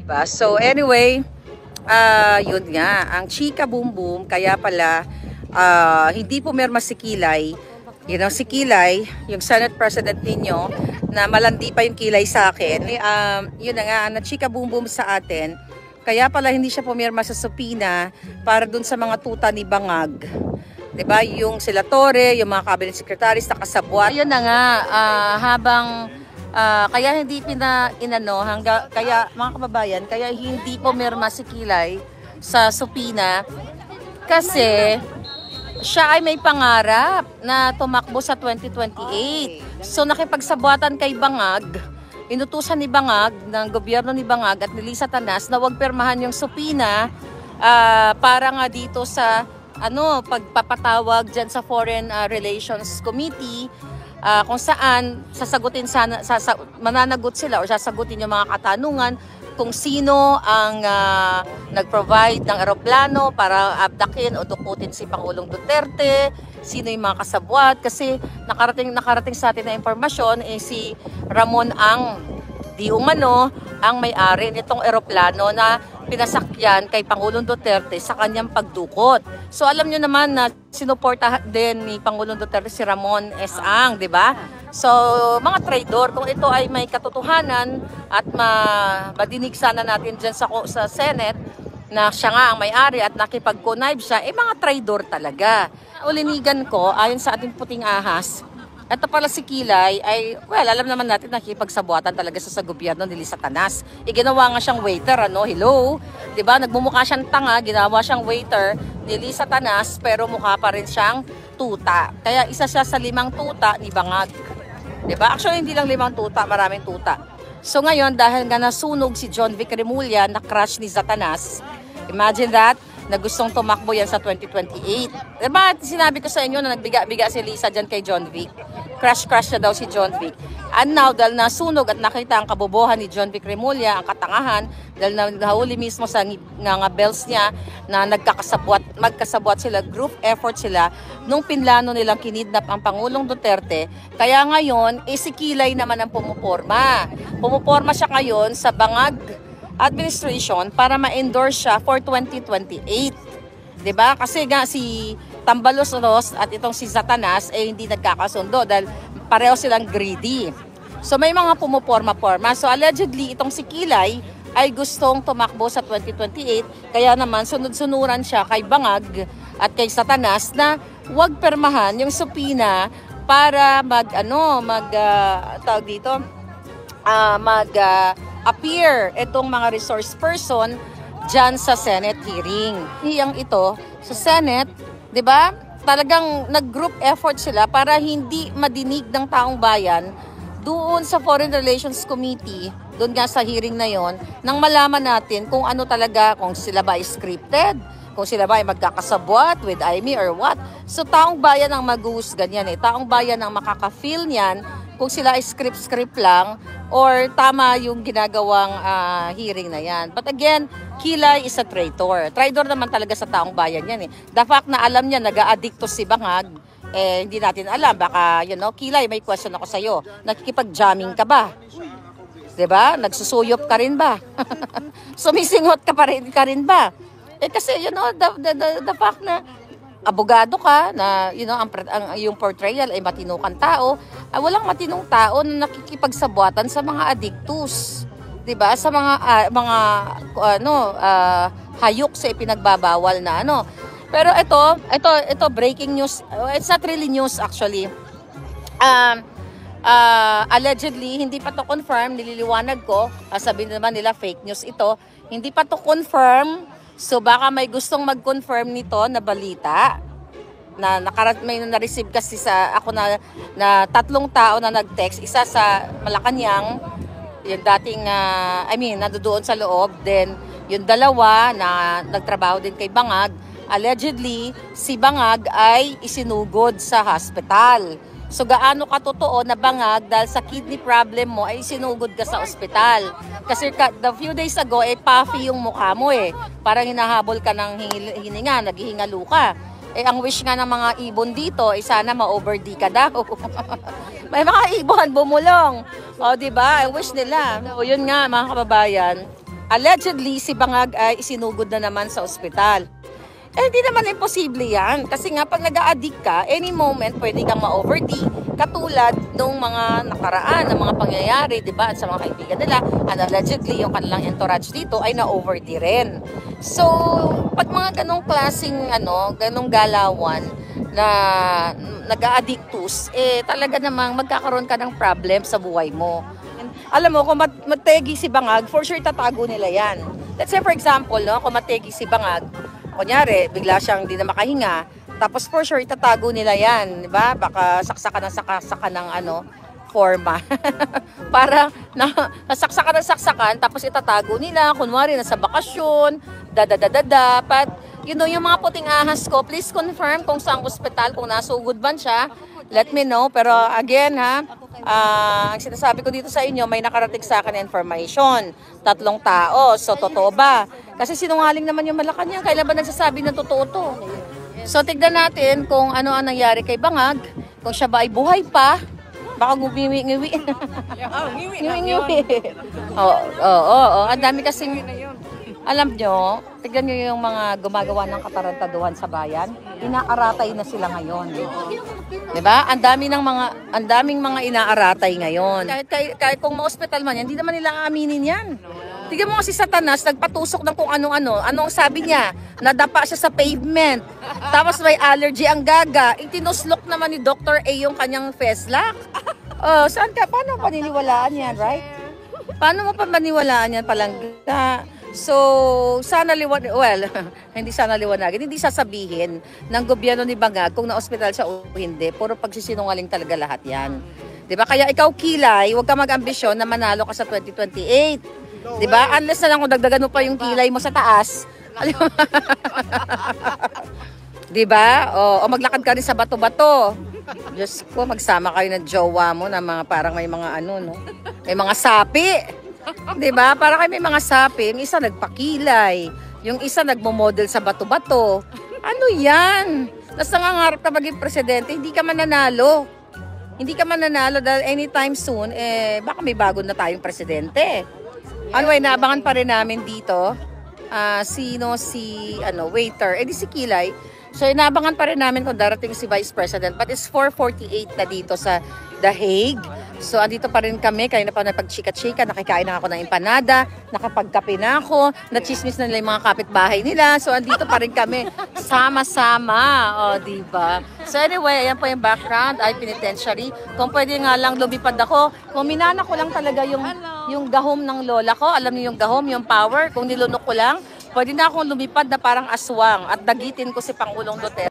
Diba? So anyway, yun nga, ang chika boom boom, kaya pala hindi pumirma si Kilay. Si Kilay, yung Senate President ninyo, na malandi pa yung Kilay sa akin. Yun na nga, na chika boom boom sa atin. Kaya pala hindi siya pumirma sa subpoena para dun sa mga tuta ni Bangag. Diba? Yung sila Torre, yung mga cabinet secretaries, nakasabwat. Yun na nga, kaya hindi kaya mga kababayan, kaya hindi pumirma si Kilay sa subpoena kasi siya ay may pangarap na tumakbo sa 2028. So nakipagsabwatan kay Bangag, inutusan ni Bangag, ng gobyerno ni Bangag at ni Lisa Tanas na huwag pirmahan yung subpoena para nga dito sa pagpapatawag dyan sa Foreign Relations Committee, kung saan mananagot sila o sasagutin yung mga katanungan kung sino ang nag-provide ng eroplano para abdakin o dukutin si Pangulong Duterte, sino yung mga kasabwat, kasi nakarating sa atin na impormasyon si Ramon ang di umano ang may-ari nitong eroplano na pinasakyan kay Pangulong Duterte sa kanyang pagdukot. So alam nyo naman na sinuporta din ni Pangulong Duterte si Ramon S. Ang, di ba? So mga traidor, kung ito ay may katotohanan at madinig sana natin dyan sa Senate na siya nga ang may-ari at nakipag-connive siya, mga traidor talaga. Ulinigan ko, ayon sa ating puting ahas, ito pala si Kilay ay, alam naman natin nakikipagsabuatan talaga sa gobyerno ni Lisa Tanas. Ginawa nga siyang waiter, hello? Diba? Nagmumukha siyang tanga, ginawa siyang waiter ni Lisa Tanas, pero mukha pa rin siyang tuta. Kaya isa siya sa 5 tuta ni Bangag. Diba? Actually, hindi lang 5 tuta, maraming tuta. So ngayon, dahil nga nasunog si John Vic Remulla na crush ni Satanas, imagine that, na gustong tumakbo yan sa 2028. Diba, sinabi ko sa inyo na nagbiga-biga si Lisa dyan kay John Vic. Crush na daw si John Vic. And now, dahil nasunog at nakita ang kabobohan ni John Vic Remulla, ang katangahan, dahil nahuli mismo sa nga bells niya na magkasabwat sila, group effort sila, nung pinlano nilang kinidnap ang Pangulong Duterte. Kaya ngayon, si Kilay naman ang pumuporma. Pumuporma siya ngayon sa Bangag administration para ma-endorse siya for 2028. 'Di ba? Kasi nga si Tambalos Ros at itong si Satanas hindi nagkakasundo dahil pareho silang greedy. So may mga pumuporma-porma. So allegedly itong si Kilay ay gustong tumakbo sa 2028, kaya naman sunod-sunuran siya kay Bangag at kay Satanas na huwag permahan yung subpoena para appear itong mga resource person dyan sa Senate hearing. Hiyang ito sa Senate, di ba? Talagang nag-group effort sila para hindi madinig ng taong bayan doon sa Foreign Relations Committee, doon nga sa hearing na yon, nang malaman natin kung ano talaga, kung sila ba ay scripted, kung sila ba ay magkakasabwat with Aimee or what. So taong bayan ang mag-uusgan yan taong bayan ang makaka-feel niyan kung sila ay script lang or tama yung ginagawang hearing na yan. But again, Kilay is a traitor. Traitor naman talaga sa taong bayan yan The fact na alam niya nag-a-addicto si Bangag, hindi natin alam. Baka, Kilay, may question ako sa'yo. Nakikipag-jamming ka ba? Diba? Nagsusuyop ka rin ba? Sumisingot ka rin ba? Kasi, the fact na abogado ka na yung portrayal ay matinukang tao, walang matinong tao na nakikipagsabuatan sa mga addictus, 'di ba? Sa mga hayok sa ipinagbabawal na Pero ito breaking news. It's not really news actually. Allegedly, hindi pa to confirm, nililiwanag ko, sabihin naman nila fake news ito, hindi pa to confirm. So baka may gustong mag-confirm nito na balita na may na-receive kasi ako na 3 tao na nag-text, isa sa Malacanang, yung dating nandoon sa loob, then yung 2 na nagtrabaho din kay Bangag. Allegedly, si Bangag ay isinugod sa hospital. So gaano katotoo na Bangag dahil sa kidney problem mo ay sinugod ka sa ospital? Kasi the few days ago puffy yung mukha mo Parang hinahabol ka ng hininga, naghihingalo ka. Ang wish nga ng mga ibon dito sana ma-over-D ka daw. May mga ibon bumulong. O, di ba? Ang wish nila. So, yun nga mga kababayan, allegedly si Bangag ay isinugod na naman sa ospital. Eh, hindi naman imposible yan. Kasi nga, pag nag-a-addict ka, any moment, pwede kang ma-OVD. Katulad nung mga nakaraan, ng mga pangyayari, di ba? At sa mga kaibigan nila, and allegedly, yung kanilang entourage dito ay na-OVD rin. So, pag mga ganong klaseng, ganong galawan na nag-a-addictus, eh, talaga namang magkakaroon ka ng problem sa buhay mo. Alam mo, kung mategi si Bangag, for sure tatago nila yan. Let's say, for example, no, kung mategi si Bangag, kunyari, bigla siyang hindi na makahinga, tapos for sure, itatago nila yan, di ba? Baka saksakan ng forma. Para saksakan, tapos itatago nila, kunwari, nasa bakasyon, dapat, yung mga puting ahas ko, please confirm kung saang ospital, kung nasugod ba siya, let me know. Pero again, ang sinasabi ko dito sa inyo, may nakarating sa akin na information. 3 tao. So, totoo ba? Kasi sinungaling naman yung Malacanang. Kailan ba nagsasabi ng totoo to? So, tignan natin kung ano ang nangyari kay Bangag. Kung siya ba ay buhay pa. Baka ngumiwi-ngiwi. Ngiwi-ngiwi. Oo. Ang dami kasing... Alam nyo, tignan nyo yung mga gumagawa ng katarantaduhan sa bayan. Inaaratay na sila ngayon. Diba? Ang daming mga inaaratay ngayon. Kahit kung ma-hospital man yan, hindi naman nila aaminin yan. Tignan mo kasi Satanas, nagpatusok ng kung ano-ano. Anong sabi niya? Nadapa siya sa pavement. Tapos may allergy ang gaga. Itinuslok naman ni Dr. A yung kanyang Feslock. Saan ka? Paano paniniwalaan yan, right? Paano mo pa paniniwalaan yan palangga? So, hindi sasabihin ng gobyerno ni Bangag kung na-hospital siya o hindi. Puro pagsisinungaling talaga lahat yan. Diba? Kaya ikaw, Kilay, huwag ka mag-ambisyon na manalo ka sa 2028. Diba? Unless na lang kung dagdagan mo pa yung kilay mo sa taas. Diba? O maglakad ka rin sa bato-bato. Diyos ko, magsama kayo ng jowa mo na mga parang may mga may mga sapi. Diba? Para kayo may mga sapi, yung isa nagpakilay, yung isa nagmo-model sa bato-bato. Ano yan? Tapos nangangarap ka maging presidente, hindi ka mananalo. Hindi ka mananalo dahil anytime soon, baka may bago na tayong presidente. Anyway, naabangan pa rin namin dito, si waiter, di si Kilay. So, inaabangan pa rin namin kung darating si Vice President. But it's 4:48 na dito sa The Hague. So, andito pa rin kami. Kaya na pa napag-chika-chika. Nakikain na ako ng empanada. Nakapagkape na ako. Nachismis na nila yung mga kapitbahay nila. So, andito pa rin kami. Sama-sama. O, diba? So, anyway, ayan po yung background. Ay, penitentiary. Kung pwede nga lang lumipad ako. Kung minana ko lang talaga yung gahom ng lola ko. Alam niyo yung gahom, yung power. Kung nilunok ko lang, pwede na akong lumipad na parang aswang at dagitin ko si Pangulong Duterte.